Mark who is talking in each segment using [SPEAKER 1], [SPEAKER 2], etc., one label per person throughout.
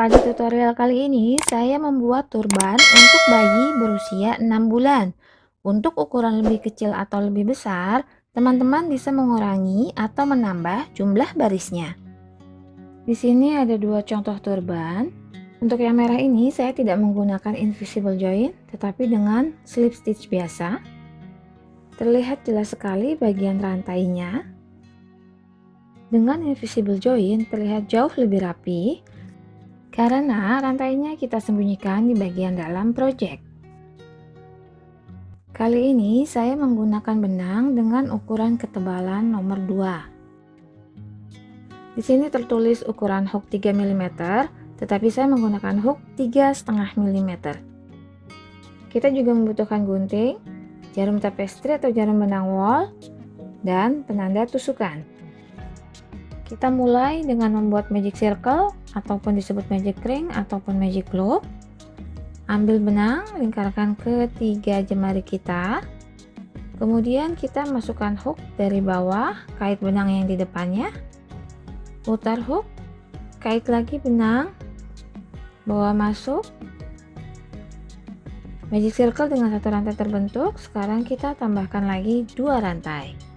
[SPEAKER 1] Pada tutorial kali ini, saya membuat turban untuk bayi berusia 6 bulan. Untuk ukuran lebih kecil atau lebih besar, teman-teman bisa mengurangi atau menambah jumlah barisnya. Di sini ada dua contoh turban. Untuk yang merah ini, saya tidak menggunakan invisible join, tetapi dengan slip stitch biasa. Terlihat jelas sekali bagian rantainya. Dengan invisible join, terlihat jauh lebih rapi, karena rantainya kita sembunyikan di bagian dalam project. Kali ini saya menggunakan benang dengan ukuran ketebalan nomor 2. Di sini tertulis ukuran hook 3 mm, tetapi saya menggunakan hook 3,5 mm. Kita juga membutuhkan gunting, jarum tapestry atau jarum benang wol, dan penanda tusukan. Kita mulai dengan membuat magic circle ataupun disebut magic ring ataupun magic loop. Ambil benang, lingkarkan ke 3 jemari kita. Kemudian kita masukkan hook dari bawah, kait benang yang di depannya. Putar hook, kait lagi benang, bawa masuk. Magic circle dengan satu rantai terbentuk. Sekarang kita tambahkan lagi 2 rantai.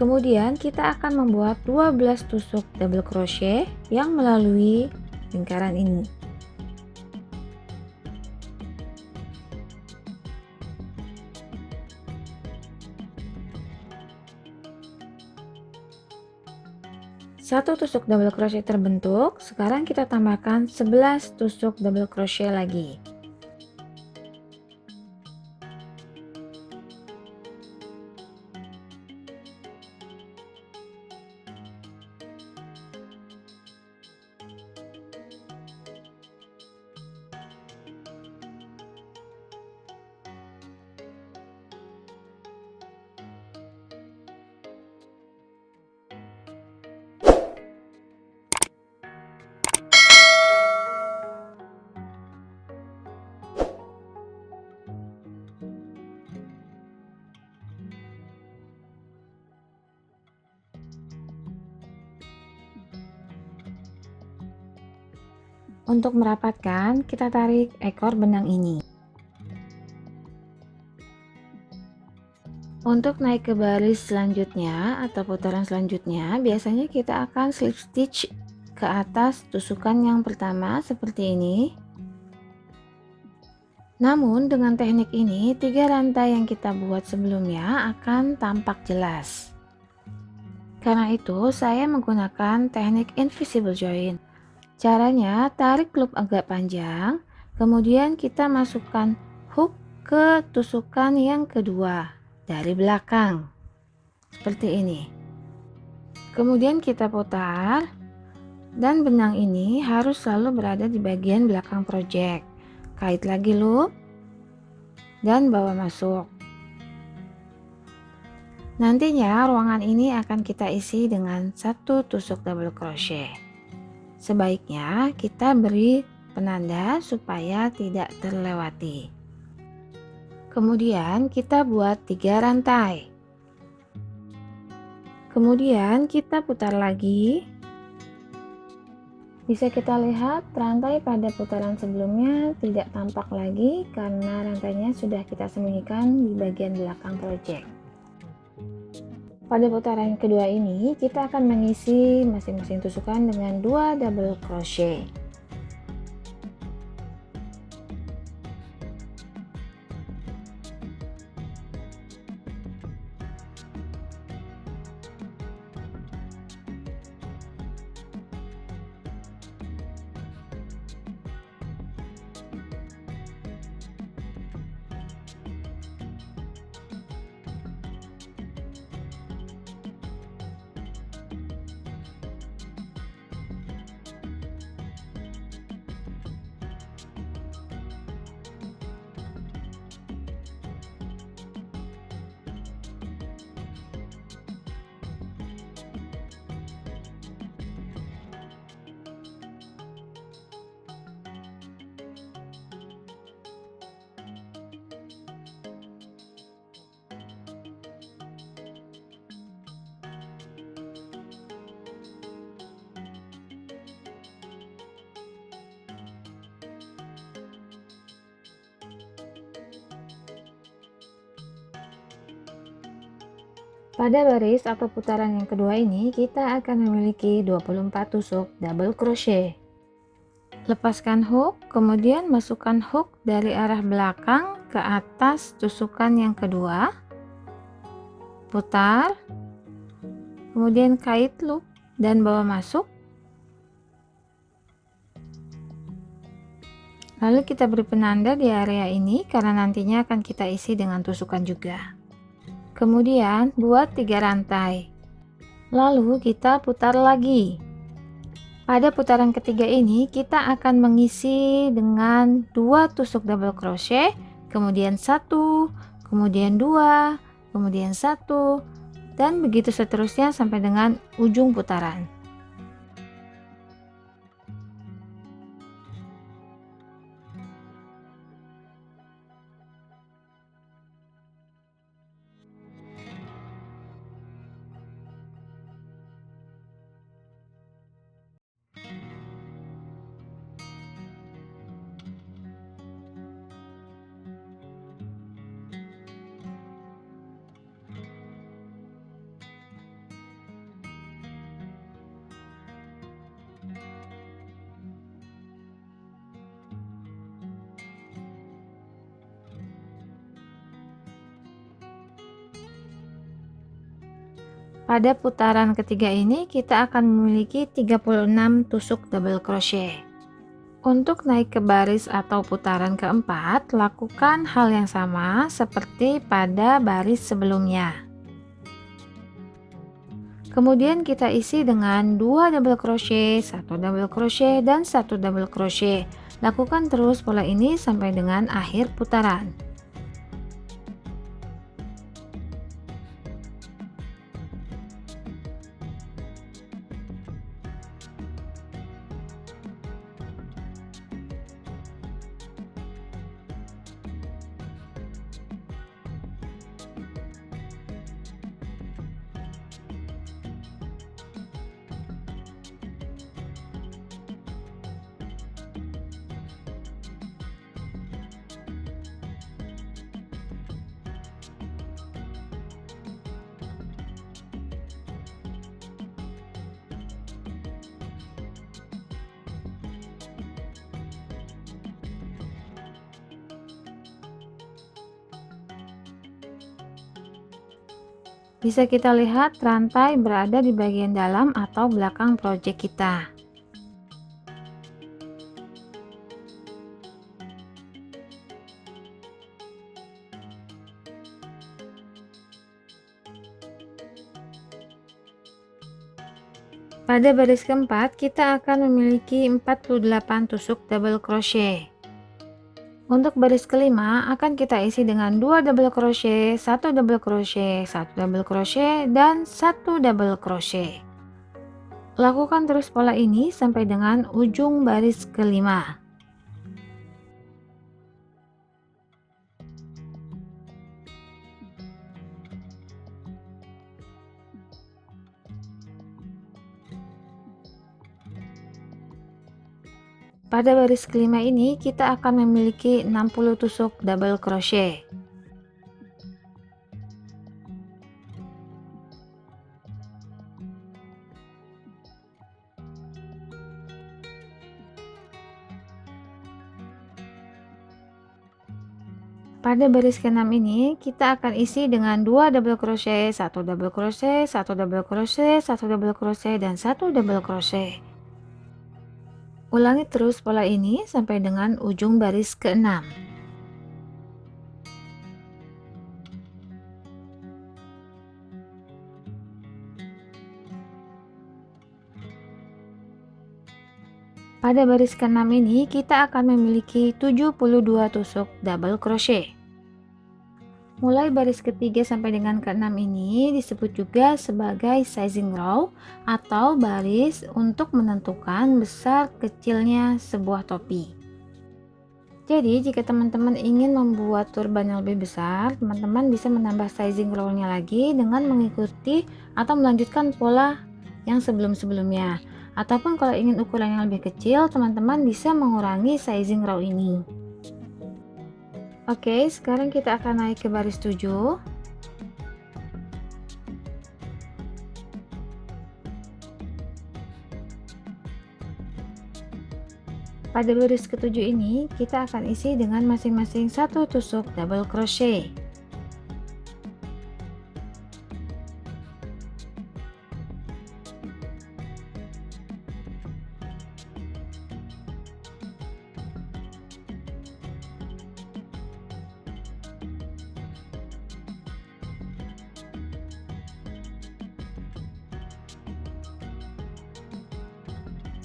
[SPEAKER 1] Kemudian kita akan membuat 12 tusuk double crochet yang melalui lingkaran ini. Satu tusuk double crochet terbentuk. Sekarang kita tambahkan 11 tusuk double crochet lagi. Untuk merapatkan, kita tarik ekor benang ini. Untuk naik ke baris selanjutnya atau putaran selanjutnya, biasanya kita akan slip stitch ke atas tusukan yang pertama seperti ini. Namun dengan teknik ini, 3 rantai yang kita buat sebelumnya akan tampak jelas. Karena itu, saya menggunakan teknik invisible join. Caranya, tarik loop agak panjang, kemudian kita masukkan hook ke tusukan yang kedua dari belakang, seperti ini. Kemudian kita putar, dan benang ini harus selalu berada di bagian belakang project. Kait lagi loop, dan bawa masuk. Nantinya ruangan ini akan kita isi dengan 1 tusuk double crochet. Sebaiknya kita beri penanda supaya tidak terlewati. Kemudian kita buat 3 rantai. Kemudian kita putar lagi. Bisa kita lihat rantai pada putaran sebelumnya tidak tampak lagi karena rantainya sudah kita sembunyikan di bagian belakang project. Pada putaran kedua ini, kita akan mengisi masing-masing tusukan dengan 2 double crochet. Pada baris atau putaran yang kedua ini, kita akan memiliki 24 tusuk double crochet. Lepaskan hook, kemudian masukkan hook dari arah belakang ke atas tusukan yang kedua. Putar, kemudian kait loop dan bawa masuk. Lalu kita beri penanda di area ini karena nantinya akan kita isi dengan tusukan juga. Kemudian buat 3 rantai. Lalu kita putar lagi. Pada putaran ketiga ini kita akan mengisi dengan 2 tusuk double crochet, kemudian 1, kemudian 2, kemudian 1, dan begitu seterusnya sampai dengan ujung putaran. Pada putaran ketiga ini kita akan memiliki 36 tusuk double crochet. Untuk naik ke baris atau putaran keempat, lakukan hal yang sama seperti pada baris sebelumnya. Kemudian kita isi dengan 2 double crochet, 1 double crochet, dan 1 double crochet. Lakukan terus pola ini sampai dengan akhir putaran. Bisa kita lihat rantai berada di bagian dalam atau belakang project kita. Pada baris keempat, kita akan memiliki 48 tusuk double crochet. Untuk baris kelima akan kita isi dengan 2 double crochet, 1 double crochet, 1 double crochet, dan 1 double crochet. Lakukan terus pola ini sampai dengan ujung baris kelima. Pada baris kelima ini kita akan memiliki 60 tusuk double crochet. Pada baris ke-6 ini kita akan isi dengan 2 double crochet, 1 double crochet, 1 double crochet, 1 double crochet, dan 1 double crochet. Ulangi terus pola ini sampai dengan ujung baris ke-6. Pada baris ke-6 ini kita akan memiliki 72 tusuk double crochet. Mulai baris ketiga sampai dengan ke-6 ini disebut juga sebagai sizing row atau baris untuk menentukan besar kecilnya sebuah topi. Jadi jika teman-teman ingin membuat turban yang lebih besar, teman-teman bisa menambah sizing row-nya lagi dengan mengikuti atau melanjutkan pola yang sebelum-sebelumnya. Ataupun kalau ingin ukuran yang lebih kecil, teman-teman bisa mengurangi sizing row ini. Oke, sekarang kita akan naik ke baris 7. Pada baris ketujuh ini, kita akan isi dengan masing-masing satu tusuk double crochet.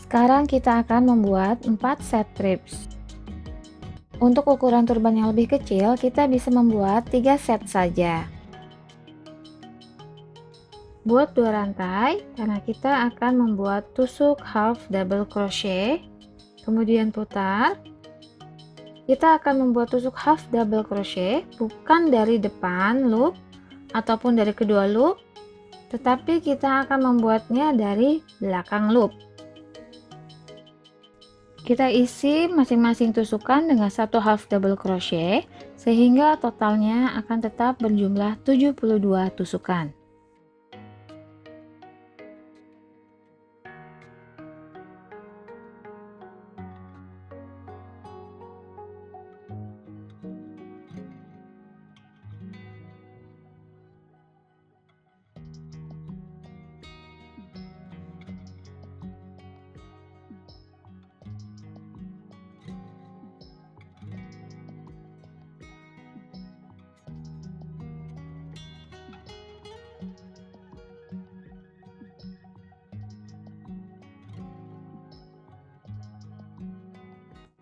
[SPEAKER 1] Sekarang kita akan membuat 4 set ribs. Untuk ukuran turban yang lebih kecil, kita bisa membuat 3 set saja. Buat 2 rantai, karena kita akan membuat tusuk half double crochet, kemudian putar. Kita akan membuat tusuk half double crochet bukan dari depan loop ataupun dari kedua loop, tetapi kita akan membuatnya dari belakang loop. Kita isi masing-masing tusukan dengan satu half double crochet sehingga totalnya akan tetap berjumlah 72 tusukan.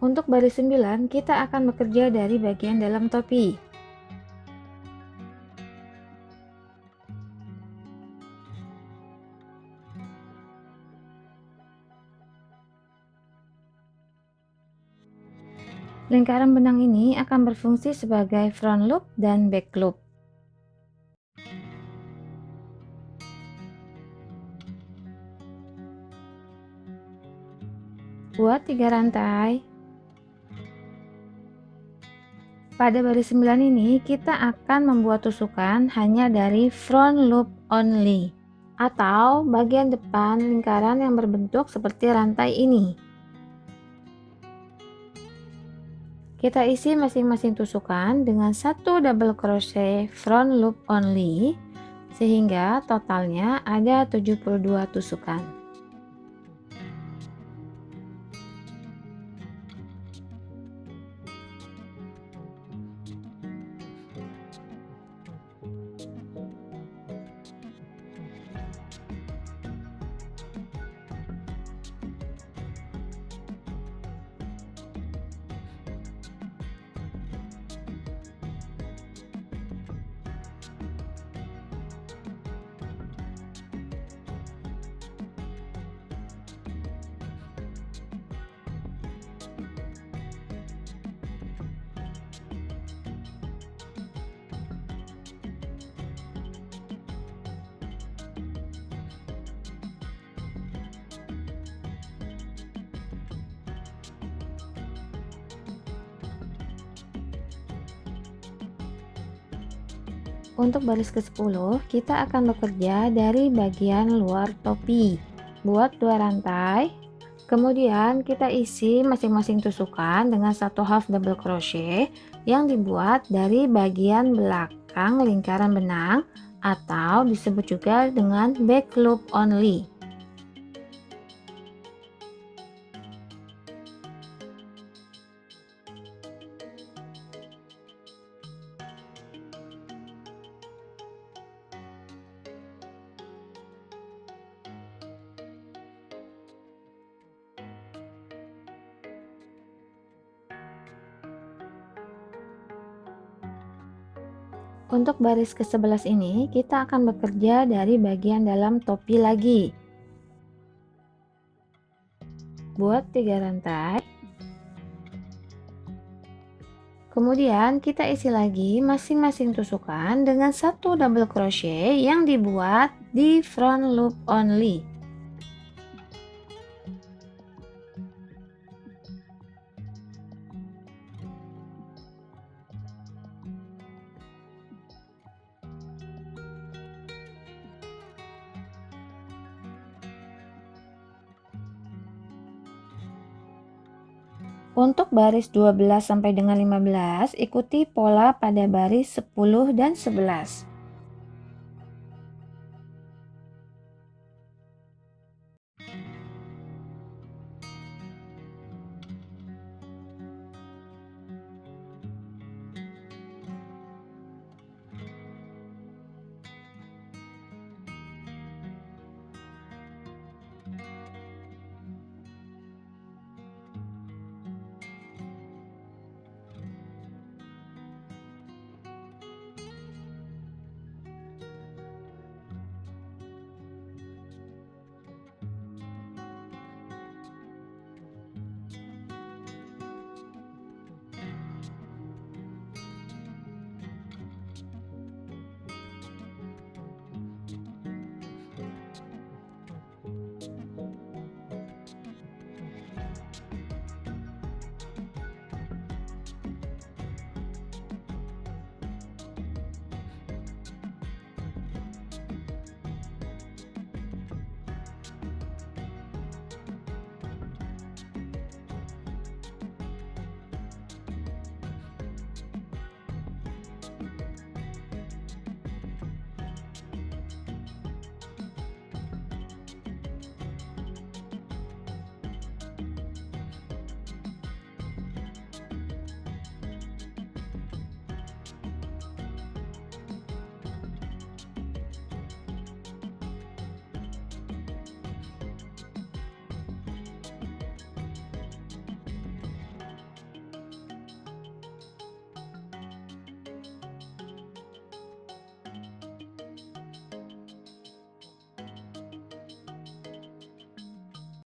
[SPEAKER 1] Untuk baris 9, kita akan bekerja dari bagian dalam topi. Lingkaran benang ini akan berfungsi sebagai front loop dan back loop. Buat 3 rantai. Pada baris 9 ini kita akan membuat tusukan hanya dari front loop only atau bagian depan lingkaran yang berbentuk seperti rantai ini. Kita isi masing-masing tusukan dengan satu double crochet front loop only sehingga totalnya ada 72 tusukan. Untuk baris ke-10, kita akan bekerja dari bagian luar topi. Buat 2 rantai, kemudian kita isi masing-masing tusukan dengan satu half double crochet yang dibuat dari bagian belakang lingkaran benang atau disebut juga dengan back loop only. Untuk baris ke-11 ini, kita akan bekerja dari bagian dalam topi lagi. Buat 3 rantai. Kemudian kita isi lagi masing-masing tusukan dengan satu double crochet yang dibuat di front loop only. Untuk baris 12 sampai dengan 15, ikuti pola pada baris 10 dan 11.